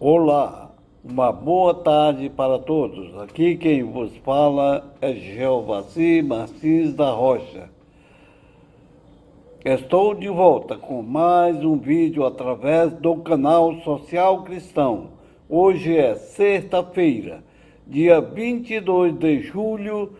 Olá, uma boa tarde para todos. Aqui quem vos fala é Geovaci Martins da Rocha. Estou de volta com mais um vídeo através do canal Social Cristão. Hoje é sexta-feira, dia 22 de julho,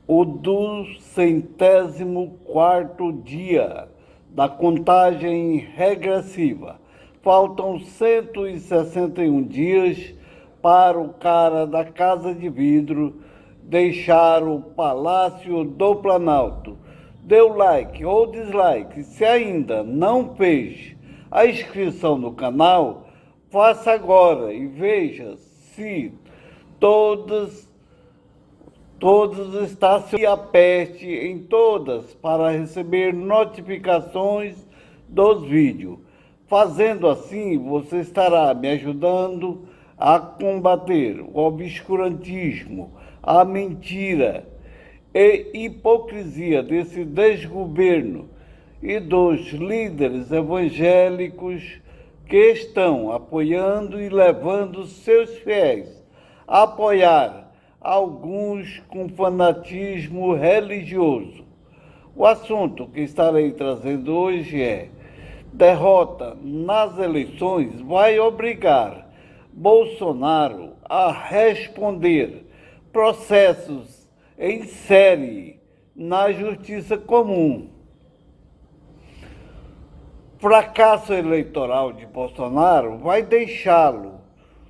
o 204º dia da contagem regressiva. Faltam 161 dias para o cara da Casa de Vidro deixar o Palácio do Planalto. Dê o like ou dislike. Se ainda não fez a inscrição no canal, faça agora e veja se todos estacionam e aperte em todas para receber notificações dos vídeos. Fazendo assim, você estará me ajudando a combater o obscurantismo, a mentira e hipocrisia desse desgoverno e dos líderes evangélicos que estão apoiando e levando seus fiéis a apoiar alguns com fanatismo religioso. O assunto que estarei trazendo hoje é: derrota nas eleições vai obrigar Bolsonaro a responder processos em série na justiça comum. Fracasso eleitoral de Bolsonaro vai deixá-lo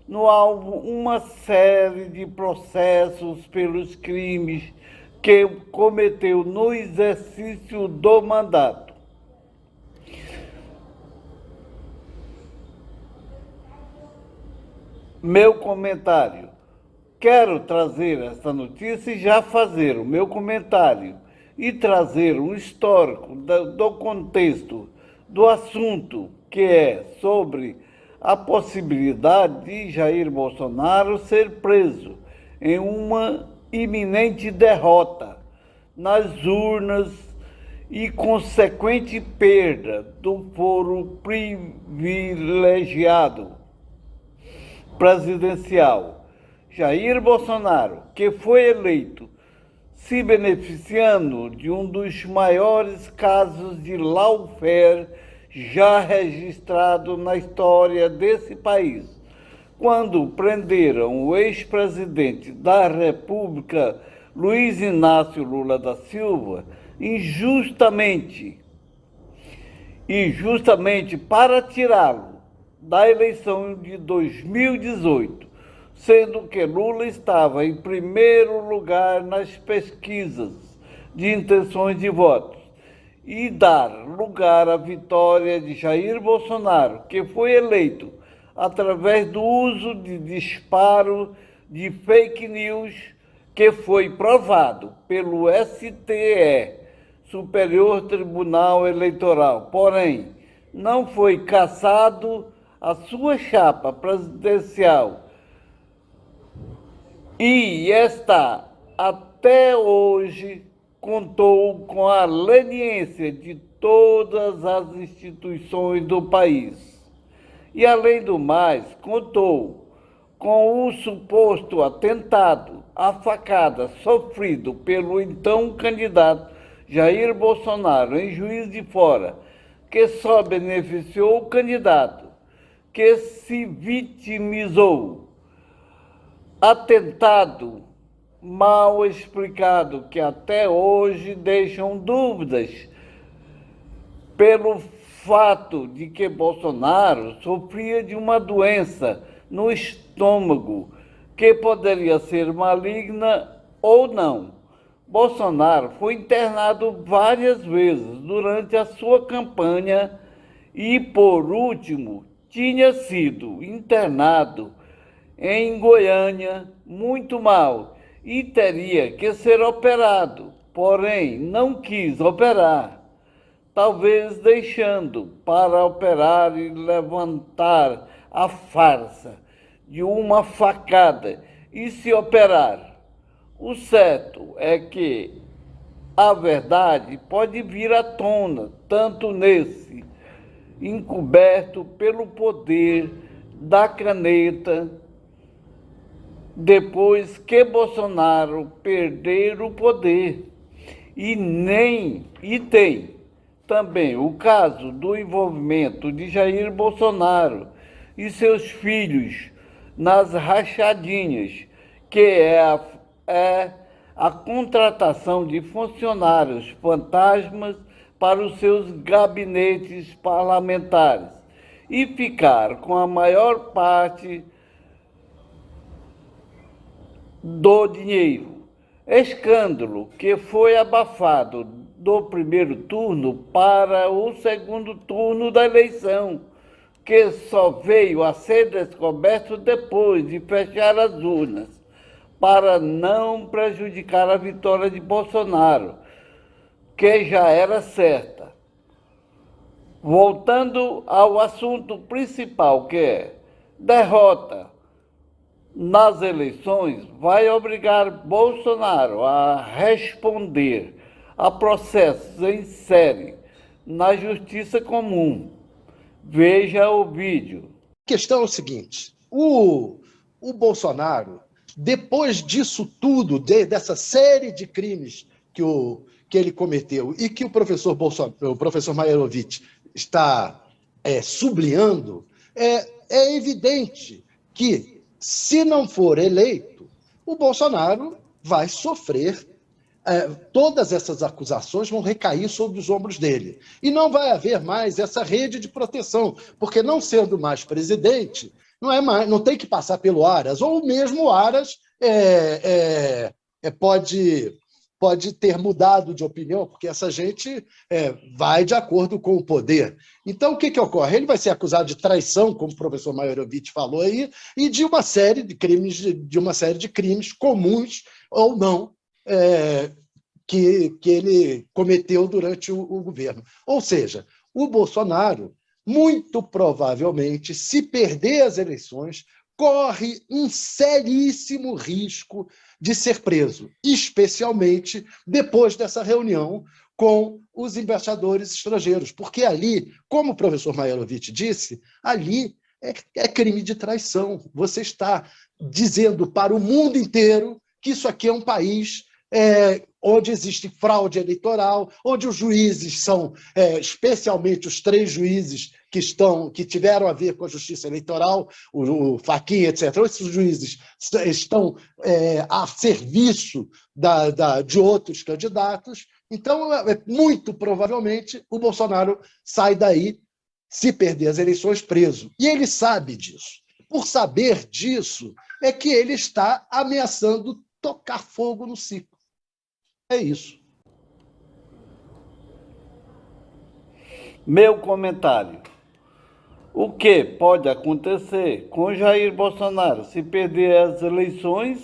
no alvo uma série de processos pelos crimes que cometeu no exercício do mandato. Meu comentário. Quero trazer esta notícia e já fazer o meu comentário e trazer um histórico do contexto do assunto, que é sobre a possibilidade de Jair Bolsonaro ser preso em uma iminente derrota nas urnas e consequente perda do foro privilegiado presidencial. Jair Bolsonaro, que foi eleito se beneficiando de um dos maiores casos de lawfare já registrado na história desse país, quando prenderam o ex-presidente da República, Luiz Inácio Lula da Silva, injustamente para tirá-lo da eleição de 2018, sendo que Lula estava em primeiro lugar nas pesquisas de intenções de votos, e dar lugar à vitória de Jair Bolsonaro, que foi eleito através do uso de disparo de fake news, que foi provado pelo STE, Superior Tribunal Eleitoral. Porém, não foi cassado a sua chapa presidencial e esta até hoje contou com a leniência de todas as instituições do país. E, além do mais, contou com o suposto atentado à facada sofrido pelo então candidato Jair Bolsonaro em Juiz de Fora, que só beneficiou o candidato, que se vitimizou. Atentado mal explicado, que até hoje deixam dúvidas pelo fato de que Bolsonaro sofria de uma doença no estômago que poderia ser maligna ou não. Bolsonaro foi internado várias vezes durante a sua campanha e, por último, tinha sido internado em Goiânia muito mal e teria que ser operado, porém não quis operar, talvez deixando para operar e levantar a farsa de uma facada e se operar. O certo é que a verdade pode vir à tona, tanto nesse encoberto pelo poder da caneta depois que Bolsonaro perder o poder. E tem também o caso do envolvimento de Jair Bolsonaro e seus filhos nas rachadinhas, que é a contratação de funcionários fantasmas para os seus gabinetes parlamentares e ficar com a maior parte do dinheiro. Escândalo que foi abafado do primeiro turno para o segundo turno da eleição, que só veio a ser descoberto depois de fechar as urnas, para não prejudicar a vitória de Bolsonaro, que já era certa. Voltando ao assunto principal, que é derrota nas eleições, vai obrigar Bolsonaro a responder a processos em série na Justiça Comum. Veja o vídeo. A questão é o seguinte: o Bolsonaro, depois disso tudo, dessa série de crimes que ele cometeu e que o professor Maierovitch está sublinhando, é evidente que, se não for eleito, o Bolsonaro vai sofrer. Todas essas acusações vão recair sobre os ombros dele. E não vai haver mais essa rede de proteção, porque, não sendo mais presidente, não tem que passar pelo Aras, ou mesmo o Aras pode ter mudado de opinião, porque essa gente vai de acordo com o poder. Então, o que ocorre? Ele vai ser acusado de traição, como o professor Maierovitch falou aí, e de uma série de crimes comuns ou não, que ele cometeu durante o governo. Ou seja, o Bolsonaro, muito provavelmente, se perder as eleições, corre um seríssimo risco de ser preso, especialmente depois dessa reunião com os embaixadores estrangeiros, porque ali, como o professor Maierovitch disse, ali é crime de traição. Você está dizendo para o mundo inteiro que isso aqui é um país onde existe fraude eleitoral, onde os juízes são, especialmente os 3 juízes que tiveram a ver com a justiça eleitoral, o Fachin, etc., esses juízes estão a serviço de outros candidatos. Então, muito provavelmente, o Bolsonaro sai daí, se perder as eleições, preso. E ele sabe disso. Por saber disso, é que ele está ameaçando tocar fogo no ciclo. É isso. Meu comentário. O que pode acontecer com Jair Bolsonaro se perder as eleições?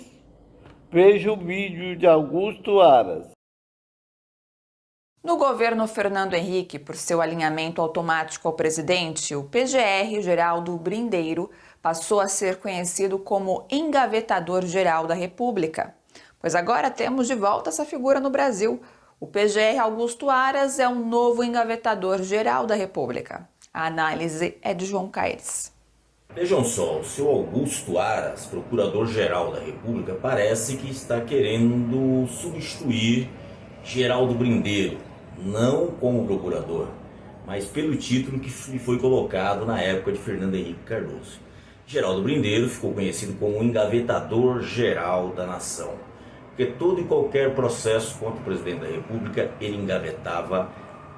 Veja o vídeo de Augusto Aras. No governo Fernando Henrique, por seu alinhamento automático ao presidente, o PGR Geraldo Brindeiro passou a ser conhecido como engavetador-geral da República. Pois agora temos de volta essa figura no Brasil. O PGR Augusto Aras é um novo engavetador-geral da República. A análise é de João Caires. Vejam só, o seu Augusto Aras, procurador-geral da República, parece que está querendo substituir Geraldo Brindeiro, não como procurador, mas pelo título que lhe foi colocado na época de Fernando Henrique Cardoso. Geraldo Brindeiro ficou conhecido como o engavetador-geral da nação, porque todo e qualquer processo contra o presidente da República ele engavetava,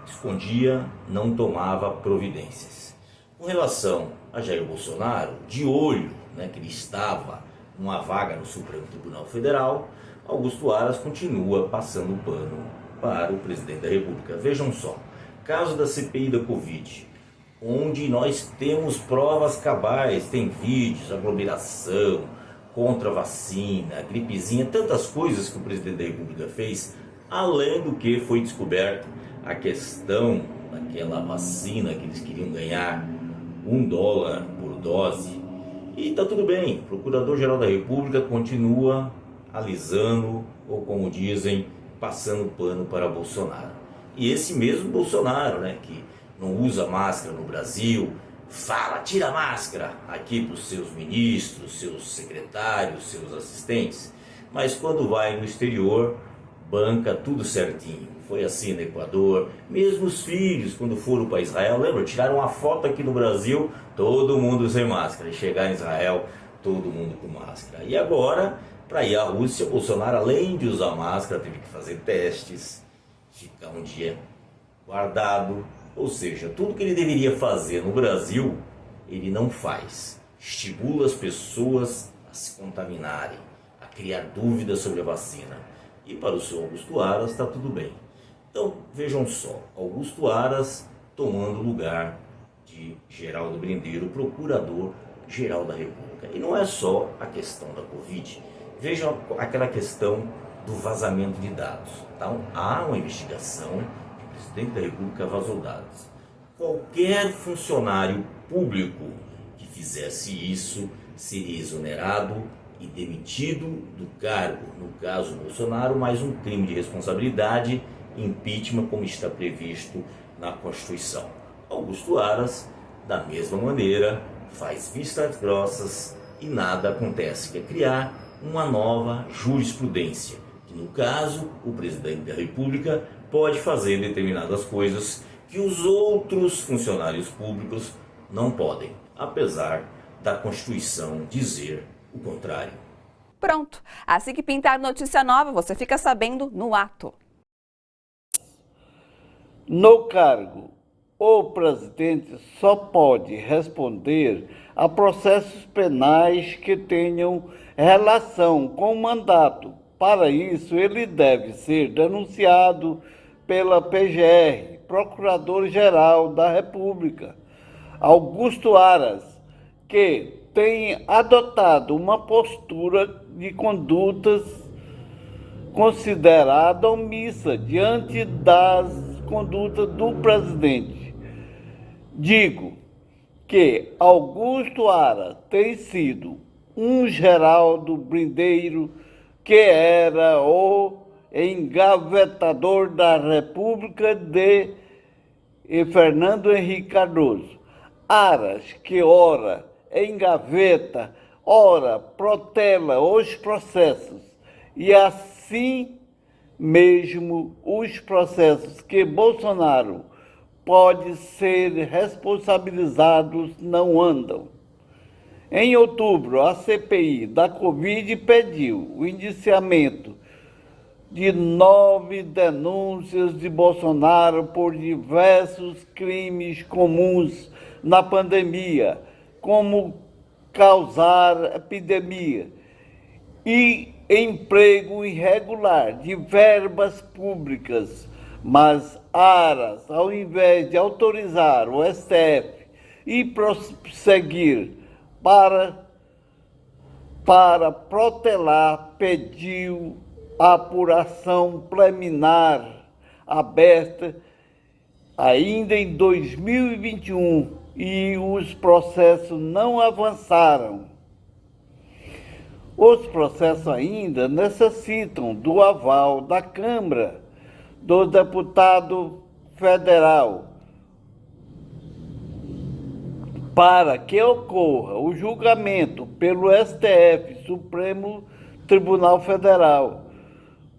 escondia, não tomava providências. Com relação a Jair Bolsonaro, de olho, que ele estava numa vaga no Supremo Tribunal Federal, Augusto Aras continua passando o pano para o presidente da República. Vejam só, caso da CPI da Covid, onde nós temos provas cabais, tem vídeos, aglomeração, contra a vacina, gripezinha, tantas coisas que o presidente da República fez, além do que foi descoberto a questão daquela vacina que eles queriam ganhar $1 por dose. E está tudo bem, o Procurador-Geral da República continua alisando, ou como dizem, passando pano para Bolsonaro. E esse mesmo Bolsonaro, que não usa máscara no Brasil, fala, tira a máscara aqui para os seus ministros, seus secretários, seus assistentes, mas quando vai no exterior, banca tudo certinho. Foi assim no Equador, mesmo os filhos, quando foram para Israel, lembra? Tiraram uma foto aqui no Brasil, todo mundo sem máscara, e chegar em Israel, todo mundo com máscara. E agora, para ir à Rússia, Bolsonaro, além de usar máscara, teve que fazer testes, ficar um dia guardado, ou seja, tudo que ele deveria fazer no Brasil, ele não faz. Estimula as pessoas a se contaminarem, a criar dúvidas sobre a vacina. E para o senhor Augusto Aras está tudo bem. Então, vejam só, Augusto Aras tomando lugar de Geraldo Brindeiro, procurador-geral da República. E não é só a questão da Covid. Vejam aquela questão do vazamento de dados. Então, há uma investigação, o presidente da República vazou dados. Qualquer funcionário público que fizesse isso seria exonerado e demitido do cargo. No caso Bolsonaro, mais um crime de responsabilidade, impeachment, como está previsto na Constituição. Augusto Aras, da mesma maneira, faz vistas grossas e nada acontece, que é criar uma nova jurisprudência, que no caso, o presidente da República pode fazer determinadas coisas que os outros funcionários públicos não podem, apesar da Constituição dizer o contrário. Pronto, assim que pintar notícia nova, você fica sabendo no ato. No cargo, o presidente só pode responder a processos penais que tenham relação com o mandato. Para isso, ele deve ser denunciado pela PGR, Procurador-Geral da República, Augusto Aras, que tem adotado uma postura de condutas considerada omissa diante das condutas do presidente. Digo que Augusto Aras tem sido um Geraldo Brindeiro que era o engavetador da República de Fernando Henrique Cardoso. Aras que ora engaveta, ora protela os processos, e assim mesmo os processos que Bolsonaro pode ser responsabilizados não andam. Em outubro, a CPI da Covid pediu o indiciamento de 9 denúncias de Bolsonaro por diversos crimes comuns na pandemia, como causar epidemia e emprego irregular de verbas públicas. Mas Aras, ao invés de autorizar o STF e prosseguir para protelar, pediu a apuração preliminar aberta ainda em 2021 e os processos não avançaram. Os processos ainda necessitam do aval da Câmara, do deputado federal, para que ocorra o julgamento pelo STF, Supremo Tribunal Federal.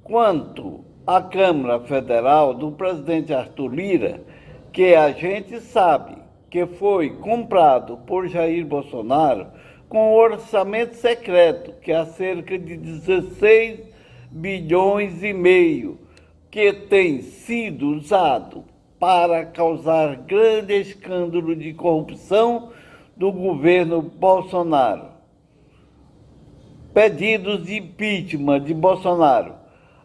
Quanto à Câmara Federal do presidente Arthur Lira, que a gente sabe que foi comprado por Jair Bolsonaro com orçamento secreto, que é cerca de 16 bilhões e meio, que tem sido usado para causar grande escândalo de corrupção do governo Bolsonaro. Pedidos de impeachment de Bolsonaro.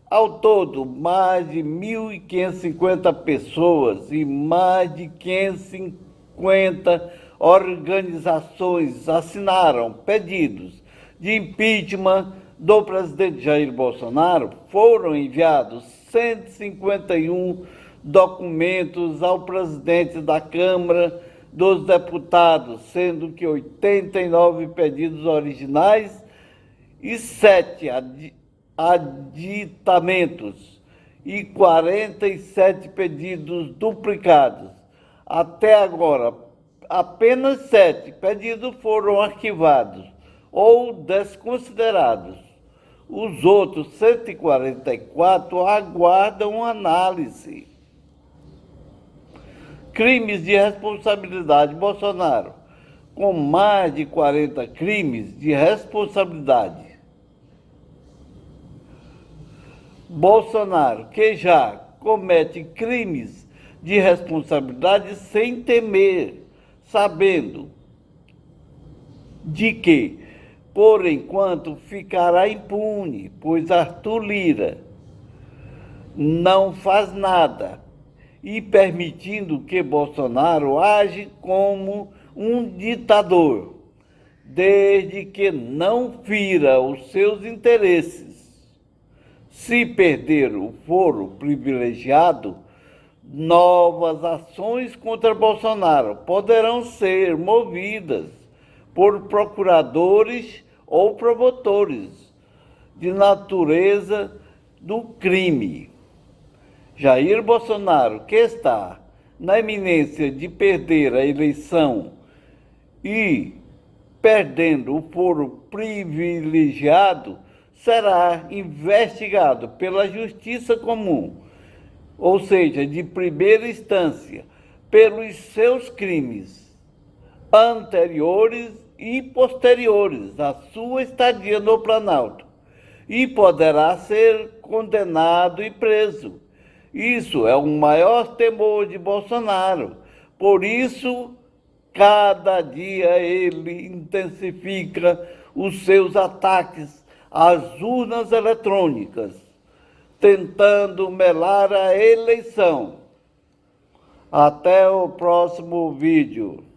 Ao todo, mais de 1.550 pessoas e mais de 550 organizações assinaram pedidos de impeachment do presidente Jair Bolsonaro. Foram enviados 151 documentos ao presidente da Câmara dos Deputados, sendo que 89 pedidos originais e 7 aditamentos e 47 pedidos duplicados. Até agora, apenas 7 pedidos foram arquivados ou desconsiderados. Os outros 144 aguardam análise. Crimes de responsabilidade. Bolsonaro, com mais de 40 crimes de responsabilidade. Bolsonaro, que já comete crimes de responsabilidade sem temer, sabendo de que, por enquanto, ficará impune, pois Arthur Lira não faz nada e permitindo que Bolsonaro age como um ditador, desde que não fira os seus interesses. Se perder o foro privilegiado, novas ações contra Bolsonaro poderão ser movidas por procuradores ou promotores de natureza do crime. Jair Bolsonaro, que está na iminência de perder a eleição e perdendo o foro privilegiado, será investigado pela Justiça Comum, ou seja, de primeira instância, pelos seus crimes anteriores e posteriores à sua estadia no Planalto, e poderá ser condenado e preso. Isso é o maior temor de Bolsonaro. Por isso, cada dia ele intensifica os seus ataques às urnas eletrônicas, tentando melar a eleição. Até o próximo vídeo.